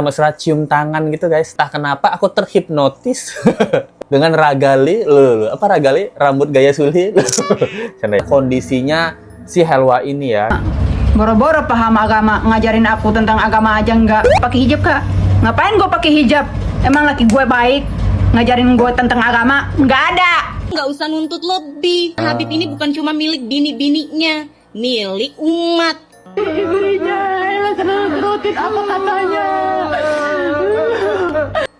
mesra cium tangan gitu guys. Entah kenapa aku terhipnotis dengan Ragali. Apa Ragali? Rambut gaya Suli. Kondisinya si Helwa ini ya. Boro-boro paham agama, ngajarin aku tentang agama aja nggak pakai hijab kak. Ngapain gue pakai hijab? Emang laki gue baik ngajarin gue tentang agama? Nggak ada. Nggak usah nuntut lebih. Habib ini bukan cuma milik bini-bininya, milik umat. Istrinya, nurutin apa katanya.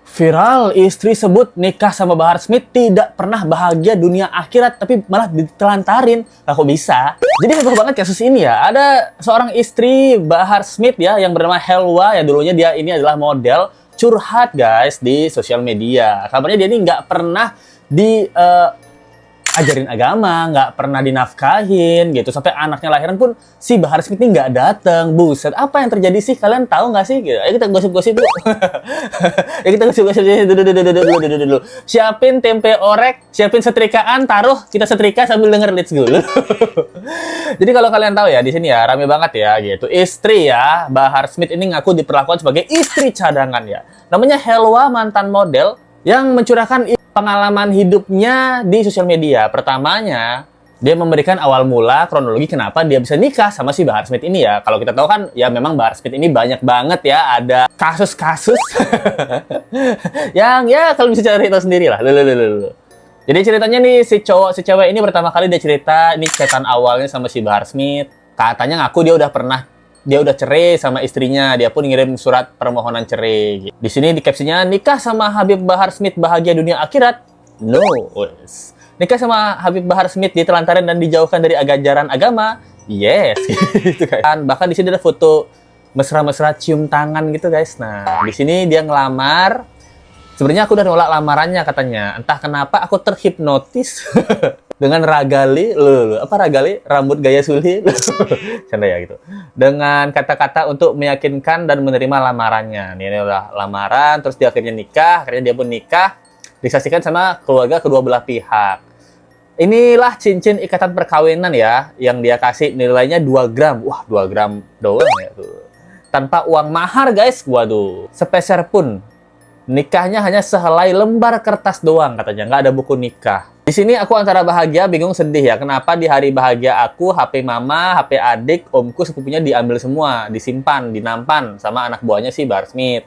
Viral, istri sebut nikah sama Bahar Smith tidak pernah bahagia dunia akhirat, tapi malah ditelantarin. Lah kok bisa? Jadi heboh banget kasus ini ya. Ada seorang istri Bahar Smith ya, yang bernama Helwa, yang dulunya dia ini adalah model, curhat guys di sosial media. Kabarnya dia ini nggak pernah ajarin agama, nggak pernah dinafkahin gitu, sampai anaknya lahiran pun si Bahar Smith ini nggak datang. Buset, apa yang terjadi sih? Kalian tahu nggak sih? Gitu. Ayo kita gosip-gosip dulu. Ya kita gosip-gosip dulu. Siapin tempe orek, siapin setrikaan, taruh, kita setrika sambil denger Let's Go. Jadi kalau kalian tahu ya, di sini ya rame banget ya gitu. Istri ya, Bahar Smith ini ngaku diperlakukan sebagai istri cadangan ya. Namanya Helwa, mantan model yang mencurahkan pengalaman hidupnya di sosial media. Pertamanya, dia memberikan awal mula kronologi kenapa dia bisa nikah sama si Bahar Smith ini ya. Kalau kita tahu kan, ya memang Bahar Smith ini banyak banget ya, ada kasus-kasus yang ya kalau bisa cari tahu sendiri lah. Jadi ceritanya nih, si cewek ini pertama kali dia cerita, ini chatan awalnya sama si Bahar Smith. Katanya ngaku dia udah cerai sama istrinya, dia pun ngirim surat permohonan cerai. Di sini di captionnya, nikah sama Habib Bahar Smith bahagia dunia akhirat? No. Nikah sama Habib Bahar Smith ditelantarin dan dijauhkan dari ajaran agama? Yes. Gitu kan. Bahkan di sini ada foto mesra-mesra cium tangan gitu guys. Nah, di sini dia ngelamar. Sebenarnya aku udah nolak lamarannya katanya. Entah kenapa aku terhipnotis dengan Ragali, apa Ragali? Rambut gaya Suli. Canda ya gitu. Dengan kata-kata untuk meyakinkan dan menerima lamarannya. Ini udah lamaran, terus dia akhirnya nikah. Akhirnya dia pun nikah, disaksikan sama keluarga kedua belah pihak. Inilah cincin ikatan perkawinan ya, yang dia kasih nilainya 2 gram. Wah, 2 gram doang ya tuh. Tanpa uang mahar guys, waduh. Sepeser pun. Nikahnya hanya sehelai lembar kertas doang katanya, nggak ada buku nikah. Di sini aku antara bahagia, bingung, sedih ya. Kenapa di hari bahagia aku, HP mama, HP adik, omku, sepupunya diambil semua, disimpan, dinampan sama anak buahnya si Bahar Smith.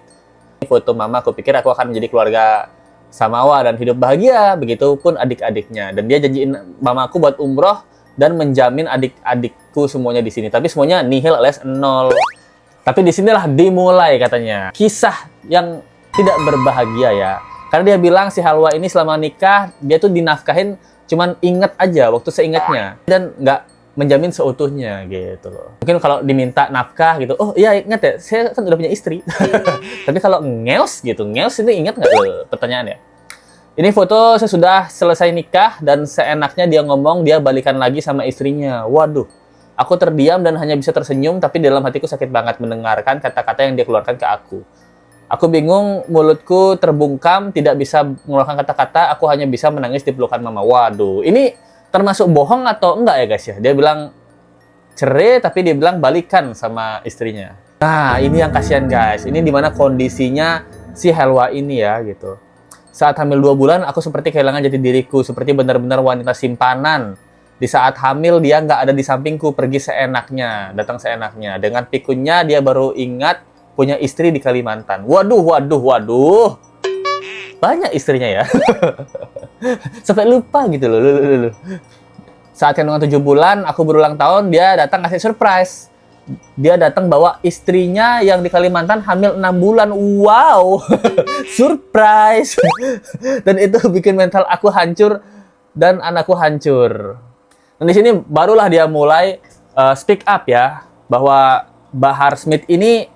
Ini foto mama, aku pikir aku akan menjadi keluarga samawa dan hidup bahagia. Begitupun adik-adiknya. Dan dia janjiin mamaku buat umroh dan menjamin adik-adikku semuanya di sini. Tapi semuanya nihil alias 0. Tapi disinilah dimulai katanya kisah yang tidak berbahagia ya. Karena dia bilang si Helwa ini selama nikah, dia tuh dinafkahin cuman inget aja waktu seingatnya. Dan nggak menjamin seutuhnya gitu loh. Mungkin kalau diminta nafkah gitu, oh iya inget ya, saya kan udah punya istri. Tapi kalau ngeos gitu, ngeos itu inget nggak loh pertanyaannya? Ini foto sesudah selesai nikah dan seenaknya dia ngomong dia balikan lagi sama istrinya. Waduh, aku terdiam dan hanya bisa tersenyum, tapi dalam hatiku sakit banget mendengarkan kata-kata yang dia keluarkan ke aku. Aku bingung, mulutku terbungkam, tidak bisa mengeluarkan kata-kata, aku hanya bisa menangis di pelukan mama. Waduh, ini termasuk bohong atau enggak ya guys ya? Dia bilang cerai, tapi dia bilang balikan sama istrinya. Nah, ini yang kasihan guys. Ini dimana kondisinya si Helwa ini ya gitu. Saat hamil 2 bulan, aku seperti kehilangan jati diriku, seperti benar-benar wanita simpanan. Di saat hamil, dia nggak ada di sampingku, pergi seenaknya, datang seenaknya. Dengan pikunnya, dia baru ingat punya istri di Kalimantan. Waduh. Banyak istrinya ya. Sampai lupa gitu loh. Saat kandungan 7 bulan, aku berulang tahun, dia datang ngasih surprise. Dia datang bawa istrinya yang di Kalimantan hamil 6 bulan. Wow. Surprise. Dan itu bikin mental aku hancur dan anakku hancur. Dan di sini barulah dia mulai speak up ya, bahwa Bahar Smith ini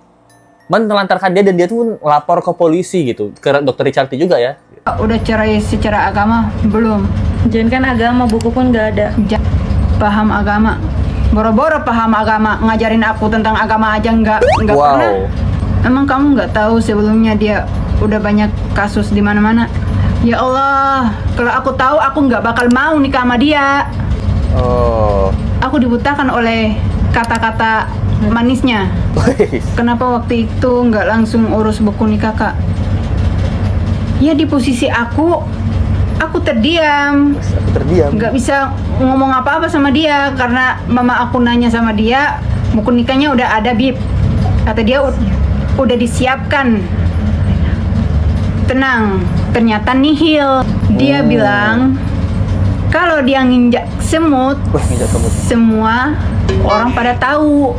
menelantarkan dia dan dia tuh lapor ke polisi gitu, ke Dr. Richard juga ya. Udah cerai secara agama belum? Jangan kan agama, buku pun nggak ada. Paham agama. Boro-boro paham agama, ngajarin aku tentang agama aja nggak Wow. pernah. Emang kamu nggak tahu sebelumnya dia udah banyak kasus di mana-mana? Ya Allah, kalau aku tahu aku nggak bakal mau nikah sama dia. Oh. Aku dibutakan oleh kata-kata manisnya. Kenapa waktu itu nggak langsung urus buku nikah, Kak? Ya di posisi aku terdiam. Aku terdiam. Nggak bisa ngomong apa-apa sama dia karena mama aku nanya sama dia, buku nikahnya udah ada, Bib. Kata dia udah disiapkan. Tenang, ternyata nihil. Dia bilang kalau dia nginjak semut, Wah, nginjak semut. semua orang pada tahu.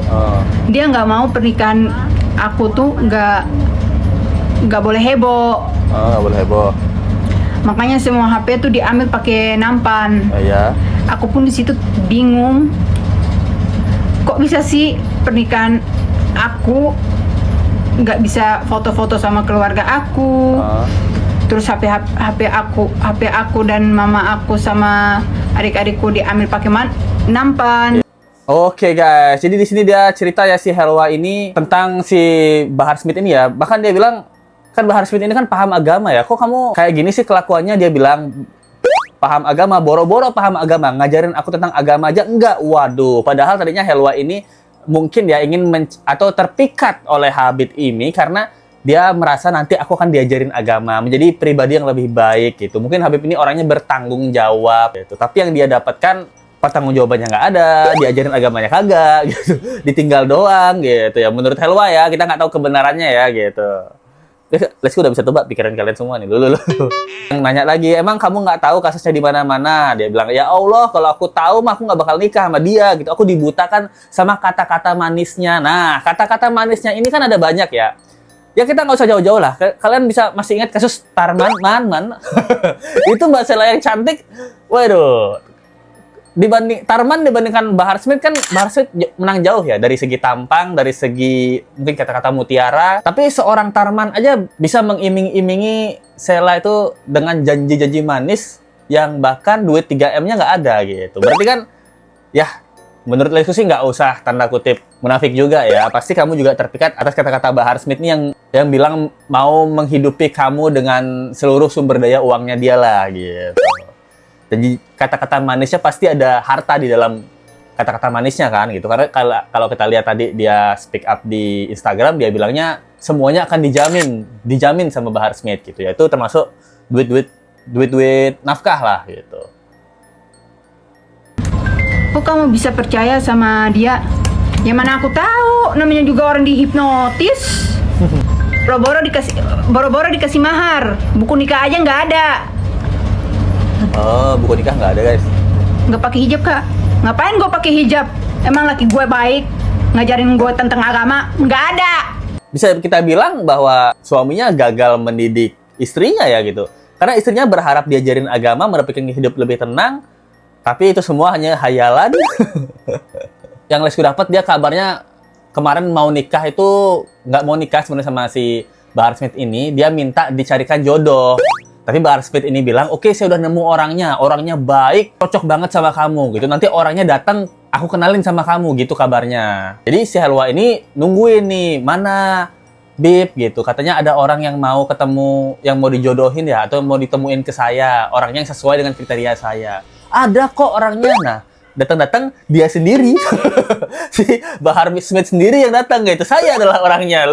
Dia nggak mau pernikahan aku tuh nggak boleh heboh. Nggak boleh heboh. Makanya semua HP tuh diambil pakai nampan. Ya. Aku pun di situ bingung. Kok bisa sih pernikahan aku nggak bisa foto-foto sama keluarga aku? Terus HP aku dan mama aku sama adik-adikku diambil pakai nampan. Oke guys, jadi di sini dia cerita ya si Helwa ini tentang si Bahar Smith ini ya. Bahkan dia bilang, kan Bahar Smith ini kan paham agama ya. Kok kamu kayak gini sih kelakuannya? Dia bilang paham agama, boro-boro paham agama, ngajarin aku tentang agama aja enggak. Waduh, padahal tadinya Helwa ini mungkin ya ingin atau terpikat oleh Habib ini karena dia merasa nanti aku akan diajarin agama, menjadi pribadi yang lebih baik gitu. Mungkin Habib ini orangnya bertanggung jawab gitu. Tapi yang dia dapatkan pertanggung jawabannya nggak ada, diajarin agamanya kagak gitu. Ditinggal doang gitu ya. Menurut Helwa ya, kita nggak tahu kebenarannya ya gitu. Lesku udah bisa tebak pikiran kalian semua nih. Lu. Yang nanya lagi, emang kamu nggak tahu kasusnya di mana-mana? Dia bilang, ya Allah, kalau aku tahu mah aku nggak bakal nikah sama dia gitu. Aku dibutakan sama kata-kata manisnya. Nah, kata-kata manisnya ini kan ada banyak ya. Ya kita nggak usah jauh-jauh lah. Kalian bisa ingat kasus Tarman, itu Mbak Sela yang cantik. Waduh. Tarman dibandingkan Bahar Smith kan Bahar Smith menang jauh ya dari segi tampang, dari segi mungkin kata-kata mutiara. Tapi seorang Tarman aja bisa mengiming-imingi Sela itu dengan janji-janji manis yang bahkan duit 3M-nya nggak ada gitu. Berarti kan ya menurut Lesku sih nggak usah tanda kutip munafik juga ya. Pasti kamu juga terpikat atas kata-kata Bahar Smith ini yang bilang mau menghidupi kamu dengan seluruh sumber daya uangnya dia lah gitu. Jadi kata-kata manisnya pasti ada harta di dalam kata-kata manisnya kan gitu. Karena kalau kita lihat tadi dia speak up di Instagram, dia bilangnya semuanya akan dijamin sama Bahar Smith gitu ya. Itu termasuk duit nafkah lah gitu. Kok kamu bisa percaya sama dia? Ya mana aku tahu, namanya juga orang dihipnotis. Boro-boro dikasih mahar, buku nikah aja nggak ada. Oh, buku nikah nggak ada guys. Nggak pakai hijab, Kak. Ngapain gue pakai hijab? Emang laki gue baik ngajarin gue tentang agama? Nggak ada. Bisa kita bilang bahwa suaminya gagal mendidik istrinya ya gitu. Karena istrinya berharap diajarin agama, mendapatkan hidup lebih tenang. Tapi itu semua hanya hayalan. Yang Lesku dapat dia kabarnya kemarin mau nikah itu nggak mau nikah sebenarnya sama si Bahar Smith ini. Dia minta dicarikan jodoh. Tapi Bahar Smith ini bilang, oke, saya udah nemu orangnya baik, cocok banget sama kamu gitu. Nanti orangnya datang, aku kenalin sama kamu gitu kabarnya. Jadi si Helwa ini nungguin nih, mana Bib gitu. Katanya ada orang yang mau ketemu, yang mau dijodohin ya, atau mau ditemuin ke saya, orangnya yang sesuai dengan kriteria saya. Ada kok orangnya. Nah, datang-datang dia sendiri. Si Bahar Smith sendiri yang datang gitu. Saya adalah orangnya.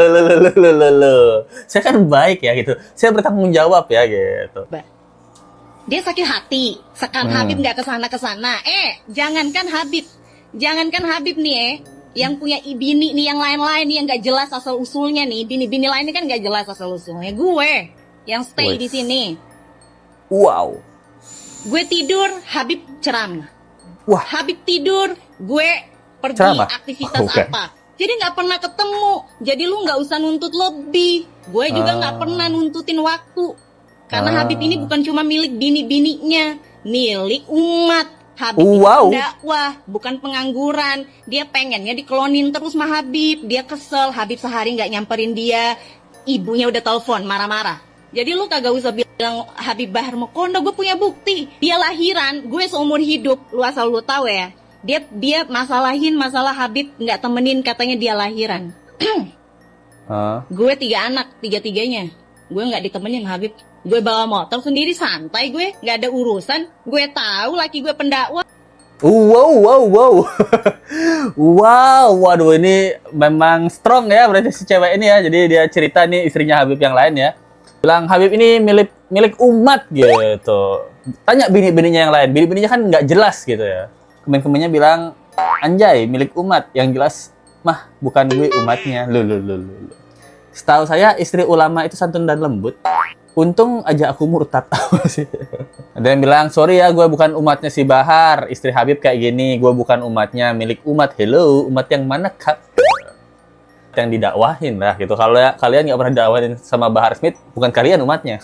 Saya kan baik ya gitu. Saya bertanggung jawab ya gitu. Dia sakit hati. Sekarang Habib nggak kesana. Jangankan Habib nih yang punya bini nih, yang lain-lain nih yang nggak jelas asal usulnya nih. Bini-bini lain ini kan nggak jelas asal usulnya. Gue yang stay di sini. Wow. Gue tidur, Habib ceramah. Wah. Habib tidur, gue pergi Ceramah? aktivitas apa. Jadi nggak pernah ketemu. Jadi lu nggak usah nuntut lebih. Gue juga nggak pernah nuntutin waktu. Karena Habib ini bukan cuma milik bini-bininya, milik umat. Habib itu pendakwah, bukan pengangguran. Dia pengennya diklonin terus sama Habib. Dia kesel, Habib sehari nggak nyamperin dia. Ibunya udah telepon, marah-marah. Jadi lu kagak usah bilang Habib Bahar Mekondo, gue punya bukti. Dia lahiran, gue seumur hidup, lu asal lu tahu ya. Dia masalah Habib nggak temenin, katanya dia lahiran. Gue 3 anak, 3-3-nya. Gue nggak ditemenin Habib. Gue bawa motor sendiri santai, gue nggak ada urusan. Gue tahu laki gue pendakwah. Wow. Wow, waduh ini memang strong ya berarti si cewek ini ya. Jadi dia cerita nih istrinya Habib yang lain ya. Bilang Habib ini milik umat gitu. Tanya bini-bininya yang lain. Bini-bininya kan nggak jelas gitu ya. Kemen-kemennya bilang, anjay milik umat. Yang jelas, mah bukan gue umatnya. Loh. Setahu saya istri ulama itu santun dan lembut. Untung aja aku murtad. Ada yang bilang, sorry ya gue bukan umatnya si Bahar. Istri Habib kayak gini, gue bukan umatnya, milik umat. Hello, umat yang mana kak? Yang didakwahin lah gitu. Kalau ya, kalian nggak pernah didakwahin sama Bahar Smith, bukan kalian umatnya.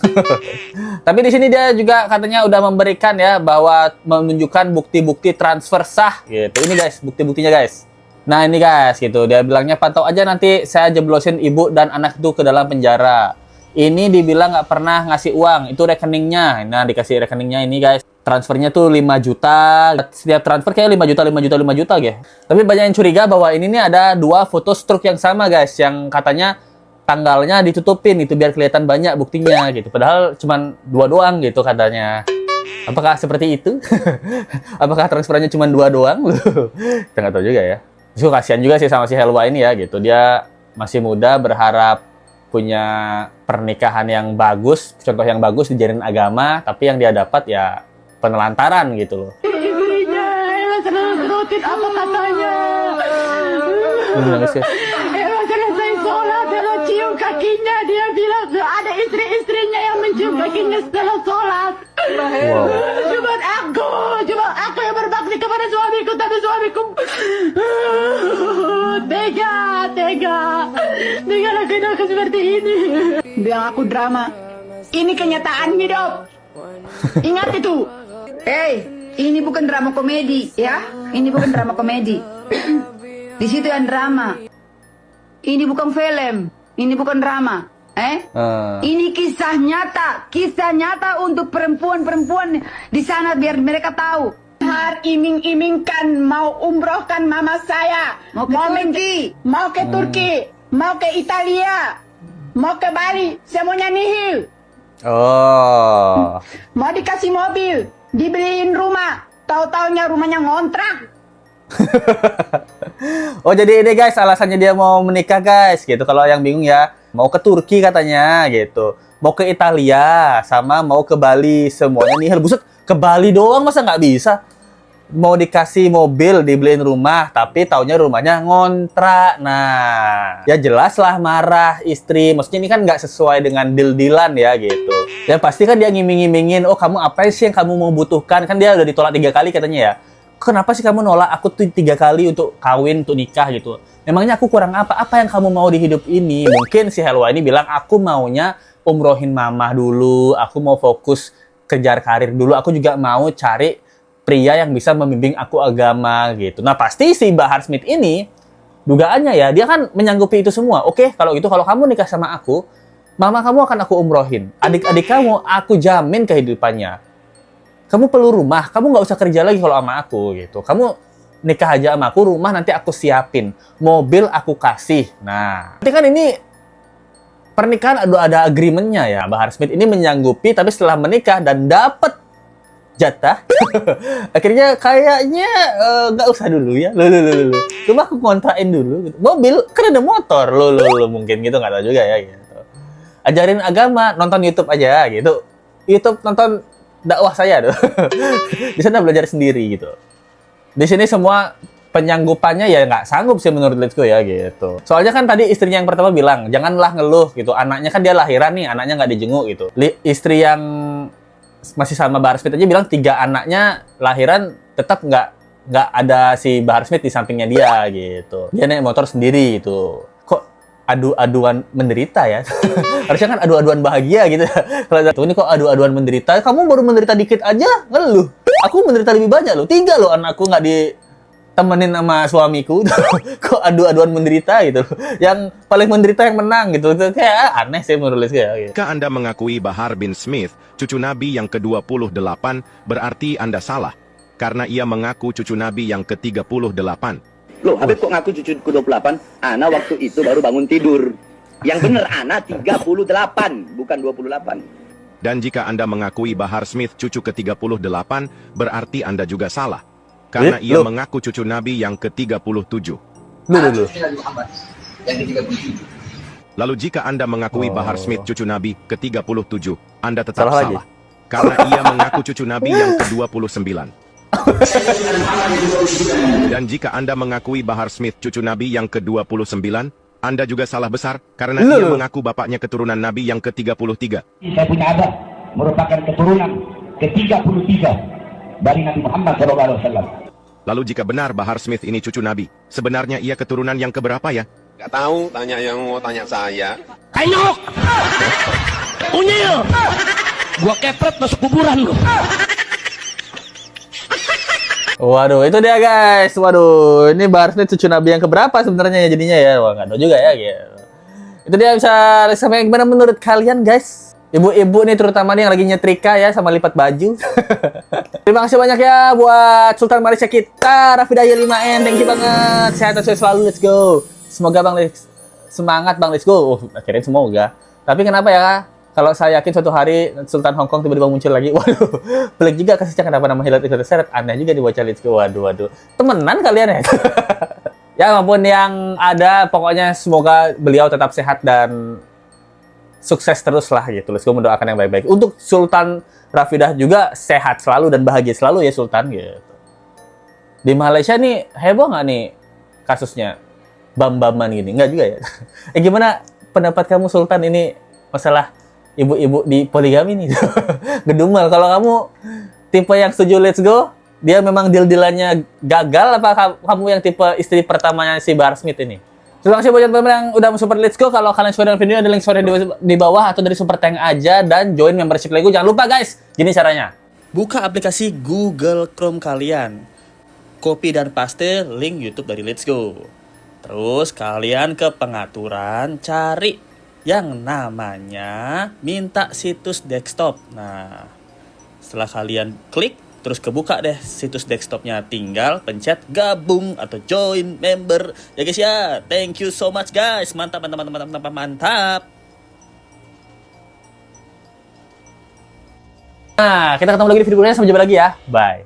Tapi di sini dia juga katanya udah memberikan ya bahwa menunjukkan bukti-bukti transfer sah gitu. Ini guys, bukti-buktinya guys. Nah ini guys gitu, dia bilangnya pantau aja nanti saya jeblosin ibu dan anak itu ke dalam penjara. Ini dibilang nggak pernah ngasih uang, itu rekeningnya. Nah, dikasih rekeningnya ini guys. Transfernya tuh 5 juta. Setiap transfer kayak 5 juta gitu. Tapi banyak yang curiga bahwa ini nih ada 2 foto stroke yang sama guys. Yang katanya tanggalnya ditutupin, itu biar kelihatan banyak buktinya gitu. Padahal cuma 2 doang gitu katanya. Apakah seperti itu? Apakah transferannya cuma 2 doang? Kita nggak tahu juga ya. Terus kasihan juga sih sama si Helwa ini ya gitu. Dia masih muda, berharap punya pernikahan yang bagus, contoh yang bagus di jalan agama, tapi yang dia dapat ya penelantaran gitu loh. Istrinya, nurutin apa katanya. Selesai sholat, Ella cium kakinya, dia bilang ada istri-istrinya yang mencium kakinya setelah sholat. Wow. Cuma aku yang berbakti kepada suamiku, tapi suamiku tega lakuin aku seperti ini. Bilang aku drama. Ini kenyataan hidup. Ingat itu. Ini bukan drama komedi ya. Ini bukan drama komedi. Di situ yang drama. Ini bukan film. Ini bukan drama. Ini kisah nyata untuk perempuan-perempuan di sana biar mereka tahu. Har iming-imingkan mau umrohkan mama saya, mau ke Turki, mau ke Italia, mau ke Bali, semuanya nihil. Oh. Mau dikasih mobil, dibeliin rumah, tahu-taunya rumahnya ngontrak. Oh jadi ini guys alasannya dia mau menikah guys gitu. Kalau yang bingung ya, mau ke Turki katanya gitu, mau ke Italia sama mau ke Bali, semuanya nihil. Buset, ke Bali doang masa nggak bisa? Mau dikasih mobil, dibeliin rumah, tapi taunya rumahnya ngontrak. Nah, ya jelas lah marah istri. Maksudnya ini kan nggak sesuai dengan deal-dealan ya gitu. Ya pasti kan dia ngiming-ngimingin, oh kamu apa sih yang kamu mau butuhkan? Kan dia udah ditolak 3 kali katanya ya. Kenapa sih kamu nolak aku tuh 3 kali untuk kawin, untuk nikah gitu? Memangnya aku kurang apa? Apa yang kamu mau di hidup ini? Mungkin si Helwa ini bilang, aku maunya umrohin mama dulu. Aku mau fokus kejar karir dulu. Aku juga mau cari pria yang bisa membimbing aku agama gitu. Nah pasti si Bahar Smith ini dugaannya ya, dia kan menyanggupi itu semua. Oke, kalau gitu kalau kamu nikah sama aku, mama kamu akan aku umrohin. Adik-adik kamu aku jamin kehidupannya. Kamu perlu rumah, kamu nggak usah kerja lagi kalau sama aku gitu. Kamu nikah aja sama aku, rumah nanti aku siapin, mobil aku kasih. Nah, nanti kan ini pernikahan ada agreement-nya ya. Bahar Smith ini menyanggupi, tapi setelah menikah dan dapat jatah, akhirnya kayaknya nggak usah dulu ya. Cuma aku kontrakin dulu gitu. Mobil kan ada motor mungkin gitu, nggak tahu juga ya gitu. Ajarin agama, nonton YouTube aja gitu. YouTube nonton dakwah saya tuh. Di sana belajar sendiri gitu. Di sini semua penyanggupannya ya nggak sanggup sih menurut Let's Go ya gitu. Soalnya kan tadi istrinya yang pertama bilang janganlah ngeluh gitu. Anaknya kan dia lahiran nih, anaknya nggak dijenguk gitu. Istri yang masih sama Bahar Smith aja bilang 3 anaknya lahiran tetap nggak ada si Bahar Smith di sampingnya dia gitu. Dia naik motor sendiri gitu. Kok adu-aduan menderita ya? Harusnya kan adu-aduan bahagia gitu. Kalau ini kok adu-aduan menderita? Kamu baru menderita dikit aja ngeluh. Aku menderita lebih banyak loh. 3 loh anakku nggak ditemenin sama suamiku. Kok adu-aduan menderita gitu. Yang paling menderita yang menang gitu. Kayak aneh sih menurut saya. Gitu. Jika Anda mengakui Bahar bin Smith, cucu Nabi yang ke-28, berarti Anda salah. Karena ia mengaku cucu Nabi yang ke-38. Loh, Habib kok ngaku cucu ke-28? Ana waktu itu baru bangun tidur. Yang bener Ana 38, bukan 28. Dan jika Anda mengakui Bahar Smith cucu ke-38, berarti Anda juga salah. karena ia Loh. mengaku cucu Nabi yang ke-37. Lu. Lalu jika Anda mengakui Bahar Smith cucu Nabi ke-37, Anda tetap Salah salah. lagi. Karena ia mengaku cucu Nabi yang ke-29. Dan jika Anda mengakui Bahar Smith cucu Nabi yang ke-29, Anda juga salah besar karena ia mengaku bapaknya keturunan Nabi yang ke-33. Saya punya abah merupakan keturunan ke-33 dari Nabi Muhammad SAW. Lalu jika benar Bahar Smith ini cucu Nabi, sebenarnya ia keturunan yang keberapa ya? Gak tahu, tanya yang mau tanya saya. Tengok! Unyil! Gua kepret masuk kuburan lu. Waduh, itu dia guys. Waduh, ini Bahar Smith cucu Nabi yang keberapa sebenarnya ya jadinya ya? Wah, nggak tahu juga ya gitu. Itu dia, bisa sampai gimana menurut kalian guys? Ibu-ibu nih terutama nih yang lagi nyetrika ya sama lipat baju. Terima kasih banyak ya buat Sultan Malaysia kita, Rafidaya 5N. Thank you banget. Sehat terus selalu, let's go. Semoga Bang Lex semangat Bang, let's go. Akhirnya semoga. Tapi kenapa ya? Kalau saya yakin suatu hari Sultan Hongkong tiba-tiba muncul lagi, waduh, pelik juga kasusnya kenapa nama Hilat itu terseret, aneh juga dibaca Let's Go, waduh, temenan kalian ya? Ya maupun yang ada, pokoknya semoga beliau tetap sehat dan sukses terus lah gitu. Let's Go mendoakan yang baik-baik. Untuk Sultan Rafidah juga sehat selalu dan bahagia selalu ya Sultan gitu. Di Malaysia nih heboh nggak nih kasusnya? Bam-baman gini, nggak juga ya? Gimana pendapat kamu Sultan ini masalah ibu-ibu di poligami nih? Gedumel. Kalau kamu tipe yang setuju Let's Go, dia memang deal-dealannya gagal, apa kamu yang tipe istri pertamanya si Bahar Smith ini? Terima kasih buat teman-teman yang udah support Let's Go. Kalau kalian suka dengan video, ada link share di bawah atau dari super tank aja, dan join membership Lego. Jangan lupa guys, gini caranya. Buka aplikasi Google Chrome kalian, copy dan paste link YouTube dari Let's Go. Terus kalian ke pengaturan, cari yang namanya minta situs desktop. Nah, setelah kalian klik, terus kebuka deh situs desktopnya, tinggal pencet gabung atau join member ya guys ya. Thank you so much guys, mantap. Nah, kita ketemu lagi di video berikutnya, sampai jumpa lagi ya, bye.